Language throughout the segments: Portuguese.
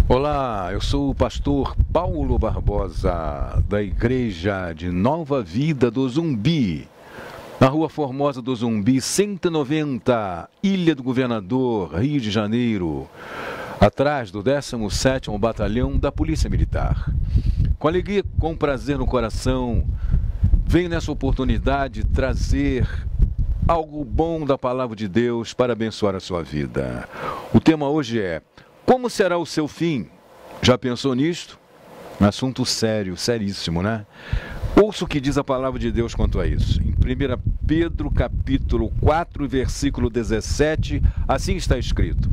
Olá, eu sou o pastor Paulo Barbosa, da Igreja de Nova Vida do Zumbi, na Rua Formosa do Zumbi, 190, Ilha do Governador, Rio de Janeiro, atrás do 17º Batalhão da Polícia Militar. Com alegria, com prazer no coração, venho nessa oportunidade trazer algo bom da Palavra de Deus para abençoar a sua vida. O tema hoje é: como será o seu fim? Já pensou nisto? Um assunto sério, seríssimo, né? Ouça o que diz a Palavra de Deus quanto a isso. Em 1 Pedro, capítulo 4, versículo 17, assim está escrito: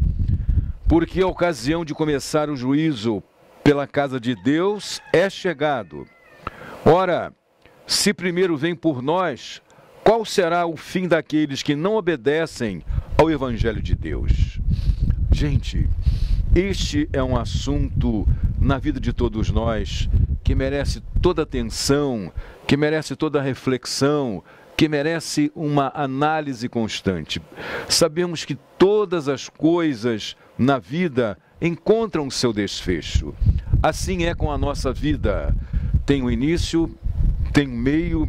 porque a ocasião de começar o juízo pela casa de Deus é chegado. Ora, se primeiro vem por nós, qual será o fim daqueles que não obedecem ao Evangelho de Deus? Gente, este é um assunto na vida de todos nós que merece toda atenção, que merece toda reflexão, que merece uma análise constante. Sabemos que todas as coisas na vida encontram seu desfecho. Assim é com a nossa vida. Tem um início, tem um meio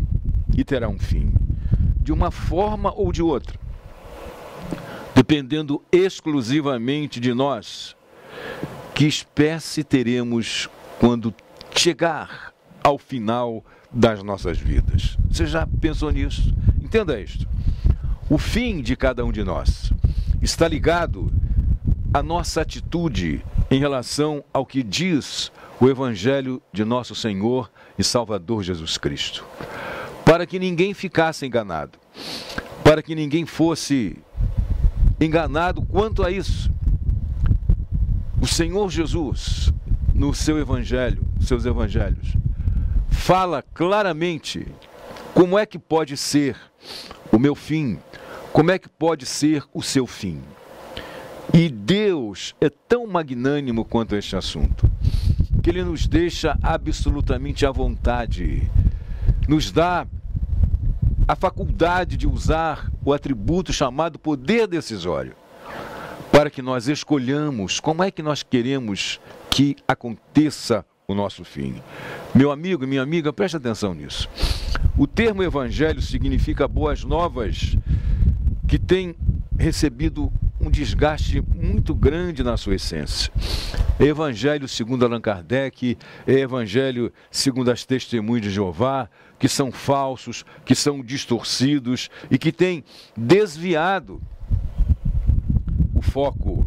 e terá um fim. De uma forma ou de outra, dependendo exclusivamente de nós. Que espécie teremos quando chegar ao final das nossas vidas? Você já pensou nisso? Entenda isto. O fim de cada um de nós está ligado à nossa atitude em relação ao que diz o Evangelho de nosso Senhor e Salvador Jesus Cristo. Para que ninguém ficasse enganado, para que ninguém fosse enganado quanto a isso. O Senhor Jesus, no seu Evangelho, seus Evangelhos, fala claramente como é que pode ser o meu fim, como é que pode ser o seu fim. E Deus é tão magnânimo quanto a este assunto, que Ele nos deixa absolutamente à vontade, nos dá a faculdade de usar o atributo chamado poder decisório, para que nós escolhamos como é que nós queremos que aconteça o nosso fim. Meu amigo e minha amiga, preste atenção nisso. O termo evangelho significa boas novas, que tem recebido um desgaste muito grande na sua essência. É evangelho segundo Allan Kardec, é evangelho segundo as testemunhas de Jeová, que são falsos, que são distorcidos e que têm desviado o foco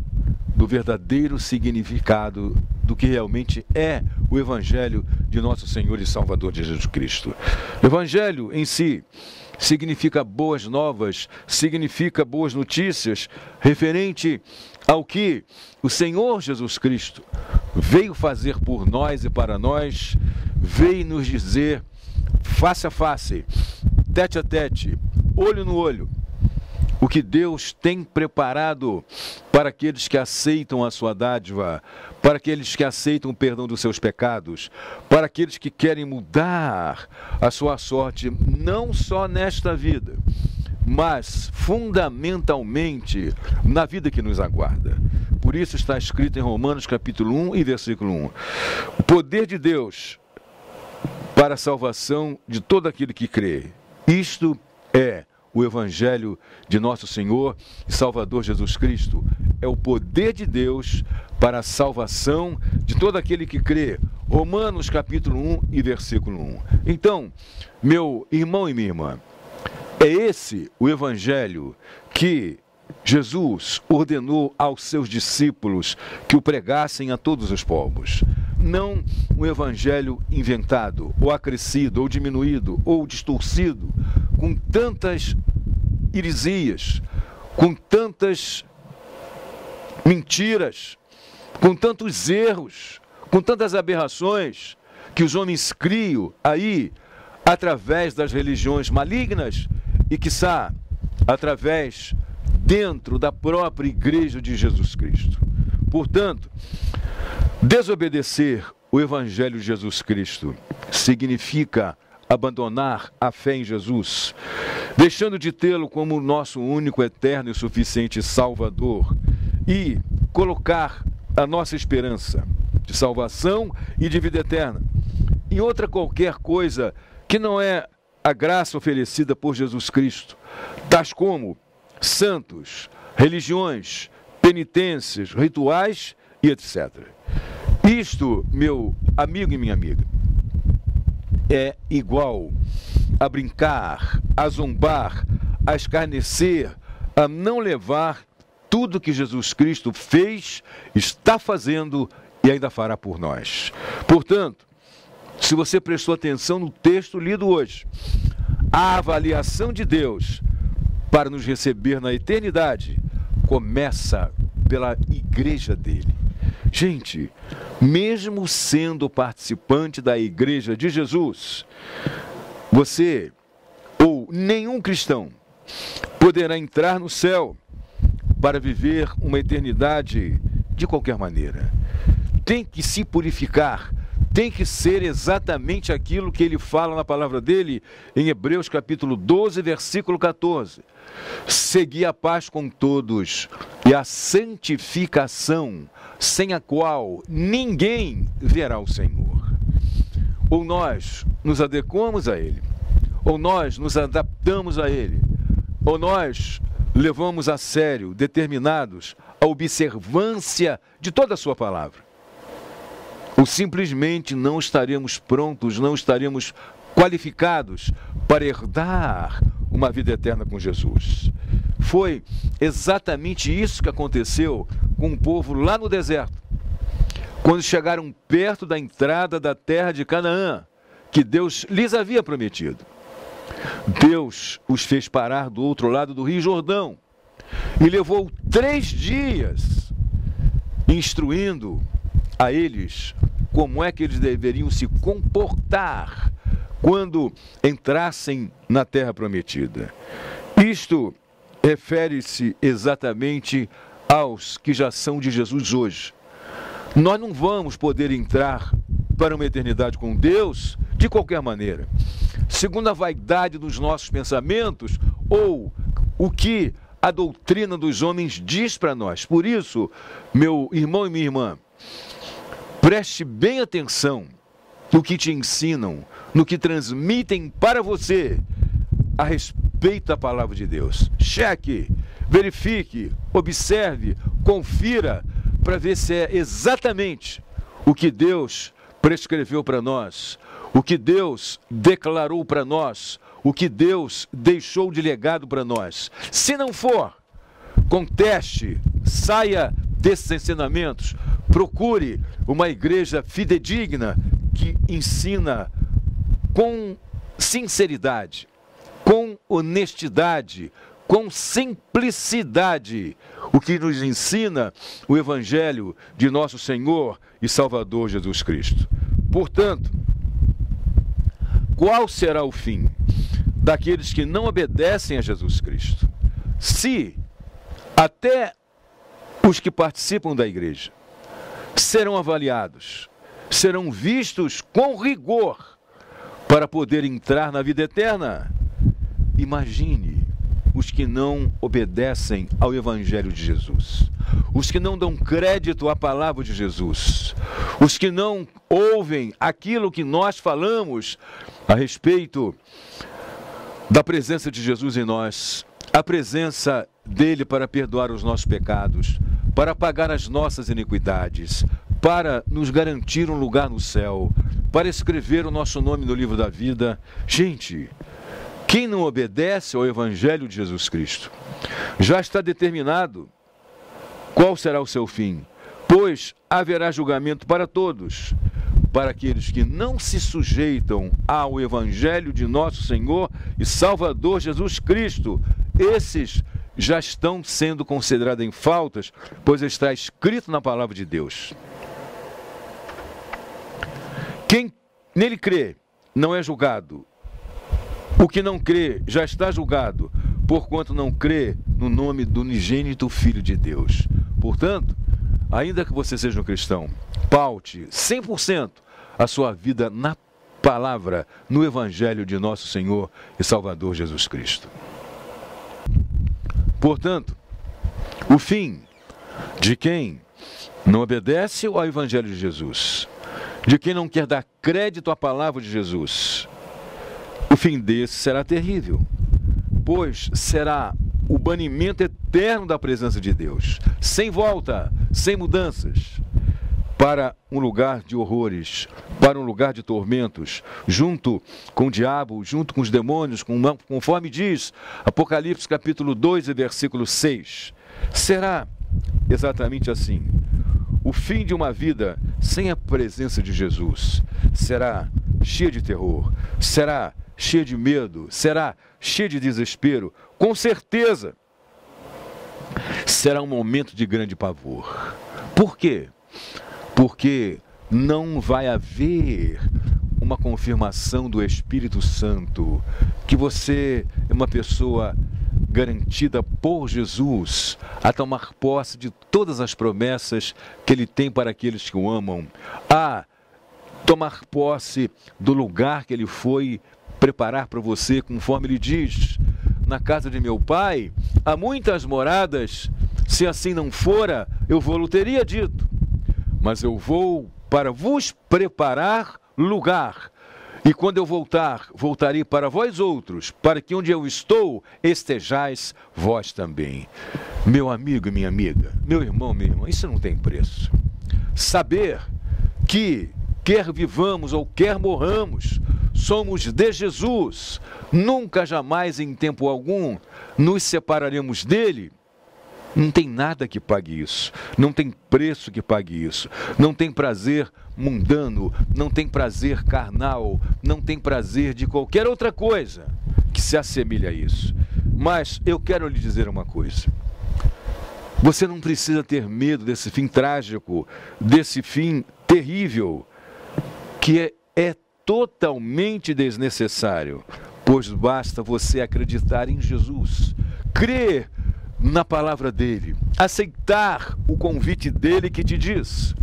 do verdadeiro significado do que realmente é o Evangelho de nosso Senhor e Salvador de Jesus Cristo. O Evangelho em si significa boas novas, significa boas notícias, referente ao que o Senhor Jesus Cristo veio fazer por nós e para nós, veio nos dizer face a face, tete a tete, olho no olho, o que Deus tem preparado para aqueles que aceitam a sua dádiva, para aqueles que aceitam o perdão dos seus pecados, para aqueles que querem mudar a sua sorte, não só nesta vida, mas fundamentalmente na vida que nos aguarda. Por isso está escrito em Romanos capítulo 1 e versículo 1. O poder de Deus para a salvação de todo aquele que crê. Isto é o Evangelho de nosso Senhor e Salvador Jesus Cristo. É o poder de Deus para a salvação de todo aquele que crê. Romanos capítulo 1 e versículo 1. Então, meu irmão e minha irmã, é esse o Evangelho que Jesus ordenou aos seus discípulos que o pregassem a todos os povos. Não um evangelho inventado, ou acrescido, ou diminuído, ou distorcido, com tantas heresias, com tantas mentiras, com tantos erros, com tantas aberrações que os homens criam aí através das religiões malignas e, quiçá, através dentro da própria Igreja de Jesus Cristo. Portanto, desobedecer o Evangelho de Jesus Cristo significa abandonar a fé em Jesus, deixando de tê-lo como nosso único, eterno e suficiente Salvador, e colocar a nossa esperança de salvação e de vida eterna. E outra qualquer coisa que não é a graça oferecida por Jesus Cristo, tais como santos, religiões, penitências, rituais e etc. Isto, meu amigo e minha amiga, é igual a brincar, a zombar, a escarnecer, a não levar tudo que Jesus Cristo fez, está fazendo e ainda fará por nós. Portanto, se você prestou atenção no texto lido hoje, a avaliação de Deus para nos receber na eternidade começa pela igreja dele. Gente, mesmo sendo participante da igreja de Jesus, você ou nenhum cristão poderá entrar no céu para viver uma eternidade de qualquer maneira. Tem que se purificar, tem que ser exatamente aquilo que ele fala na palavra dele em Hebreus capítulo 12, versículo 14. Segui a paz com todos e a santificação, sem a qual ninguém verá o Senhor. Ou nós nos adequamos a ele, ou nós nos adaptamos a ele, ou nós levamos a sério, determinados, a observância de toda a sua palavra. Ou simplesmente não estaremos prontos, não estaremos qualificados para herdar uma vida eterna com Jesus. Foi exatamente isso que aconteceu com o povo lá no deserto, quando chegaram perto da entrada da terra de Canaã, que Deus lhes havia prometido. Deus os fez parar do outro lado do Rio Jordão e levou 3 dias instruindo a eles como é que eles deveriam se comportar quando entrassem na terra prometida. Isto refere-se exatamente aos que já são de Jesus hoje. Nós não vamos poder entrar para uma eternidade com Deus de qualquer maneira, segundo a vaidade dos nossos pensamentos ou o que a doutrina dos homens diz para nós. Por isso, meu irmão e minha irmã, preste bem atenção no que te ensinam, no que transmitem para você a respeito da palavra de Deus. Cheque, verifique, observe, confira para ver se é exatamente o que Deus prescreveu para nós, o que Deus declarou para nós, o que Deus deixou de legado para nós. Se não for, conteste, saia desses ensinamentos, procure uma igreja fidedigna que ensina com sinceridade, com honestidade, com simplicidade, o que nos ensina o Evangelho de nosso Senhor e Salvador Jesus Cristo. Portanto, qual será o fim daqueles que não obedecem a Jesus Cristo? Se até os que participam da igreja serão avaliados, serão vistos com rigor para poder entrar na vida eterna, imagine os que não obedecem ao Evangelho de Jesus, os que não dão crédito à palavra de Jesus, os que não ouvem aquilo que nós falamos a respeito da presença de Jesus em nós, a presença dele para perdoar os nossos pecados, para pagar as nossas iniquidades, para nos garantir um lugar no céu, para escrever o nosso nome no livro da vida. Gente, quem não obedece ao Evangelho de Jesus Cristo, já está determinado qual será o seu fim, pois haverá julgamento para todos, para aqueles que não se sujeitam ao Evangelho de nosso Senhor e Salvador Jesus Cristo. Esses já estão sendo considerados em faltas, pois está escrito na palavra de Deus. Quem nele crê não é julgado. O que não crê já está julgado, porquanto não crê no nome do unigênito Filho de Deus. Portanto, ainda que você seja um cristão, paute 100% a sua vida na palavra, no Evangelho de nosso Senhor e Salvador Jesus Cristo. Portanto, o fim de quem não obedece ao Evangelho de Jesus, de quem não quer dar crédito à palavra de Jesus, o fim desse será terrível, pois será o banimento eterno da presença de Deus, sem volta, sem mudanças, para um lugar de horrores, para um lugar de tormentos, junto com o diabo, junto com os demônios, conforme diz Apocalipse capítulo 2 e versículo 6. Será exatamente assim. O fim de uma vida sem a presença de Jesus será cheia de terror, será cheia de medo, será cheia de desespero, com certeza será um momento de grande pavor. Por quê? Porque não vai haver uma confirmação do Espírito Santo que você é uma pessoa garantida por Jesus a tomar posse de todas as promessas que Ele tem para aqueles que o amam, a tomar posse do lugar que Ele foi preparar para você, conforme Ele diz: na casa de meu Pai há muitas moradas, se assim não fora, eu vou-lhe teria dito, mas eu vou para vos preparar lugar. E quando eu voltar, voltarei para vós outros, para que onde eu estou, estejais vós também. Meu amigo e minha amiga, meu irmão, minha irmã, isso não tem preço. Saber que, quer vivamos ou quer morramos, somos de Jesus, nunca jamais em tempo algum nos separaremos dele. Não tem nada que pague isso, não tem preço que pague isso, não tem prazer mundano, não tem prazer carnal, não tem prazer de qualquer outra coisa que se assemelhe a isso. Mas eu quero lhe dizer uma coisa: você não precisa ter medo desse fim trágico, desse fim terrível, que é totalmente desnecessário, pois basta você acreditar em Jesus, crer na palavra dele, aceitar o convite dele que te diz: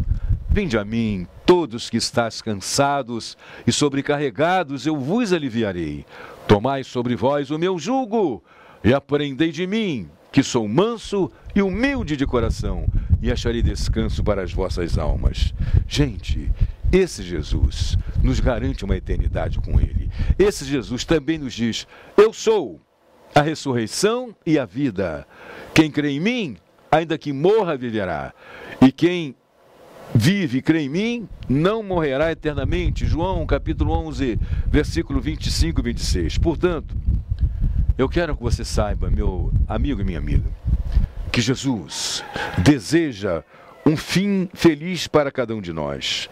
vinde a mim, todos que estáis cansados e sobrecarregados, eu vos aliviarei. Tomai sobre vós o meu jugo e aprendei de mim, que sou manso e humilde de coração, e acharei descanso para as vossas almas. Gente, esse Jesus nos garante uma eternidade com ele. Esse Jesus também nos diz: eu sou a ressurreição e a vida. Quem crê em mim, ainda que morra, viverá. E quem vive e crê em mim, não morrerá eternamente. João, capítulo 11, versículo 25 e 26. Portanto, eu quero que você saiba, meu amigo e minha amiga, que Jesus deseja um fim feliz para cada um de nós,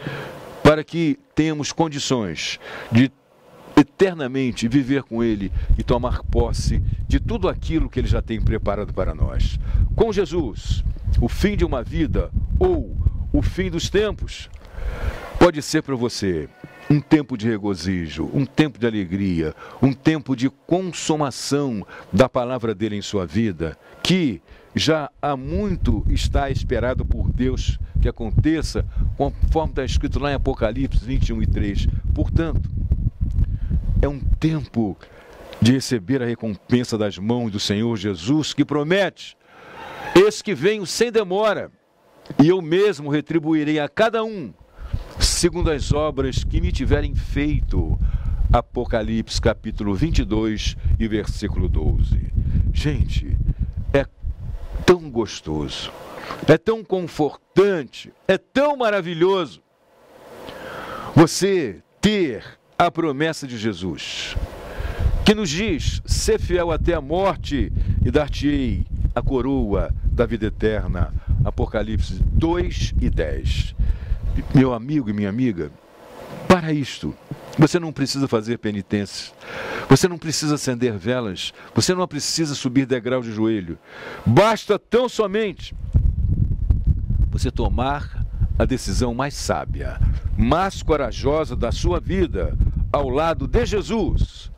para que tenhamos condições de eternamente viver com Ele e tomar posse de tudo aquilo que Ele já tem preparado para nós. Com Jesus, o fim de uma vida ou o fim dos tempos pode ser para você um tempo de regozijo, um tempo de alegria, um tempo de consumação da palavra dele em sua vida, que já há muito está esperado por Deus que aconteça, conforme está escrito lá em Apocalipse 21 e 3. Portanto, é um tempo de receber a recompensa das mãos do Senhor Jesus, que promete: eis que venho sem demora, e eu mesmo retribuirei a cada um segundo as obras que me tiverem feito. Apocalipse capítulo 22 e versículo 12. Gente, é tão gostoso, é tão confortante, é tão maravilhoso você ter a promessa de Jesus, que nos diz: ser fiel até a morte e dar-te-ei a coroa da vida eterna. Apocalipse 2 e 10. Meu amigo e minha amiga, para isto, você não precisa fazer penitência, você não precisa acender velas, você não precisa subir degrau de joelho. Basta tão somente você tomar a decisão mais sábia, mais corajosa da sua vida, ao lado de Jesus,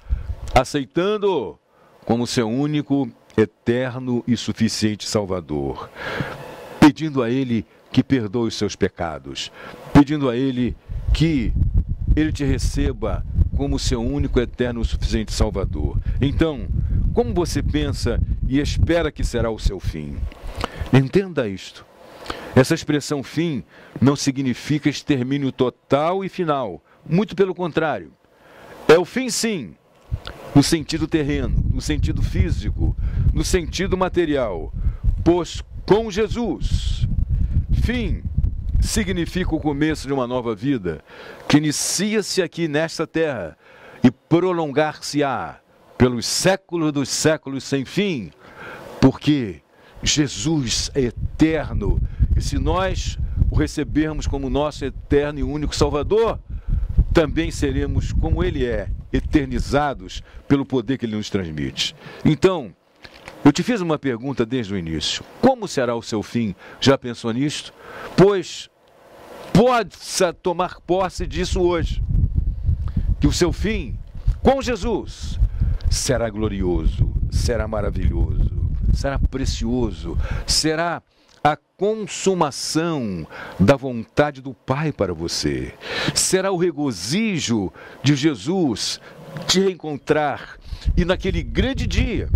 aceitando-o como seu único, eterno e suficiente Salvador, pedindo a Ele que perdoe os seus pecados, pedindo a Ele que Ele te receba como seu único, eterno e suficiente Salvador. Então, como você pensa e espera que será o seu fim? Entenda isto: Essa expressão fim não significa extermínio total e final. Muito pelo contrário. É o fim, sim, no sentido terreno, no sentido físico, no sentido material. Pois com Jesus, fim significa o começo de uma nova vida, que inicia-se aqui nesta terra e prolongar-se-á pelos séculos dos séculos sem fim, porque Jesus é eterno. E se nós o recebermos como nosso eterno e único Salvador, também seremos como Ele é, eternizados pelo poder que Ele nos transmite. Então, eu te fiz uma pergunta desde o início. Como será o seu fim? Já pensou nisto? Pois possa tomar posse disso hoje. Que o seu fim, com Jesus, será glorioso, será maravilhoso, será precioso, será a consumação da vontade do Pai para você. Será o regozijo de Jesus te reencontrar. E naquele grande dia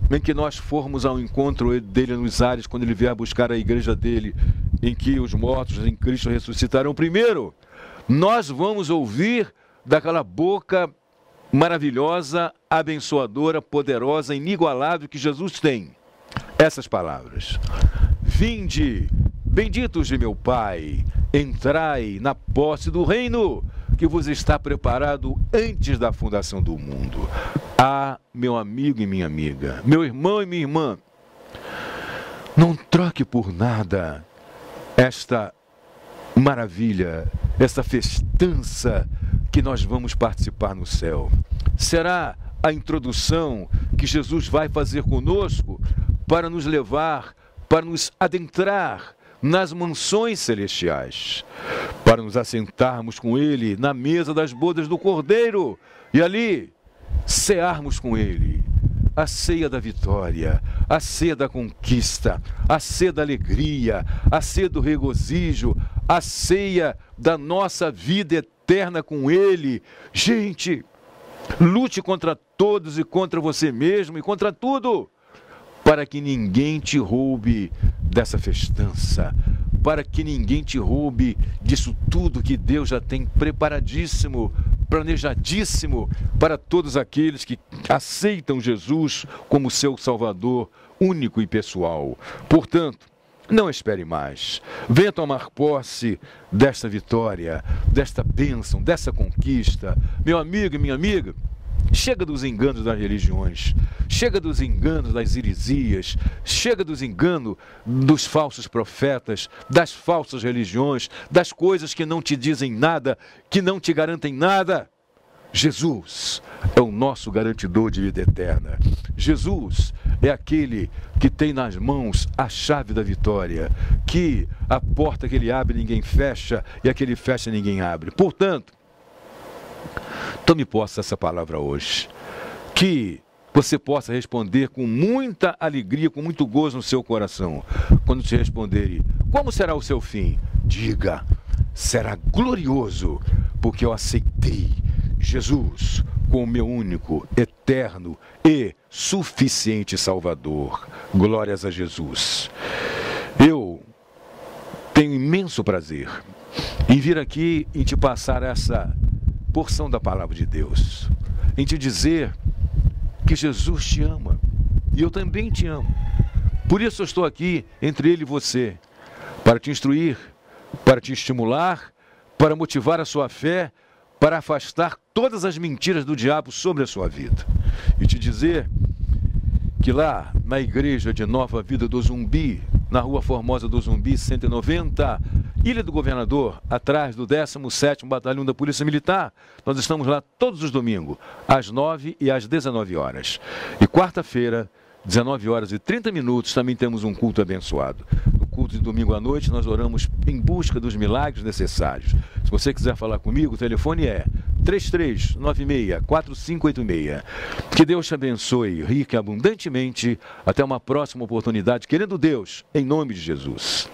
em que nós formos ao encontro dele nos ares, quando ele vier buscar a igreja dele, em que os mortos em Cristo ressuscitarão primeiro, nós vamos ouvir daquela boca maravilhosa, abençoadora, poderosa, inigualável que Jesus tem essas palavras: vinde, benditos de meu Pai, entrai na posse do reino que vos está preparado antes da fundação do mundo. Ah, meu amigo e minha amiga, meu irmão e minha irmã, não troque por nada esta maravilha, esta festança que nós vamos participar no céu. Será a introdução que Jesus vai fazer conosco para nos levar, para nos adentrar nas mansões celestiais, para nos assentarmos com Ele na mesa das bodas do Cordeiro e ali cearmos com Ele a ceia da vitória, a ceia da conquista, a ceia da alegria, a ceia do regozijo, a ceia da nossa vida eterna com Ele. Gente, lute contra todos e contra você mesmo e contra tudo, para que ninguém te roube dessa festança, para que ninguém te roube disso tudo que Deus já tem preparadíssimo, planejadíssimo para todos aqueles que aceitam Jesus como seu Salvador único e pessoal. Portanto, não espere mais. Venha tomar posse desta vitória, desta bênção, dessa conquista. Meu amigo e minha amiga, chega dos enganos das religiões, chega dos enganos das heresias, chega dos enganos dos falsos profetas, das falsas religiões, das coisas que não te dizem nada, que não te garantem nada. Jesus é o nosso garantidor de vida eterna. Jesus é aquele que tem nas mãos a chave da vitória, que a porta que ele abre ninguém fecha e a que ele fecha ninguém abre. Portanto, tome posse dessa palavra hoje, que você possa responder com muita alegria, com muito gozo no seu coração. Quando te responderem, como será o seu fim? Diga, será glorioso, porque eu aceitei Jesus como meu único, eterno e suficiente Salvador. Glórias a Jesus. Eu tenho imenso prazer em vir aqui e te passar essa porção da palavra de Deus, em te dizer que Jesus te ama e eu também te amo. Por isso eu estou aqui entre ele e você, para te instruir, para te estimular, para motivar a sua fé, para afastar todas as mentiras do diabo sobre a sua vida e te dizer que lá na igreja de Nova Vida do Zumbi, na Rua Formosa do Zumbi 190, Ilha do Governador, atrás do 17º Batalhão da Polícia Militar, nós estamos lá todos os domingos, às 9 e às 19 horas. E quarta-feira, 19 horas e 30 minutos, também temos um culto abençoado. No culto de domingo à noite, nós oramos em busca dos milagres necessários. Se você quiser falar comigo, o telefone é 3396-4586. Que Deus te abençoe rica e abundantemente. Até uma próxima oportunidade, querendo Deus, em nome de Jesus.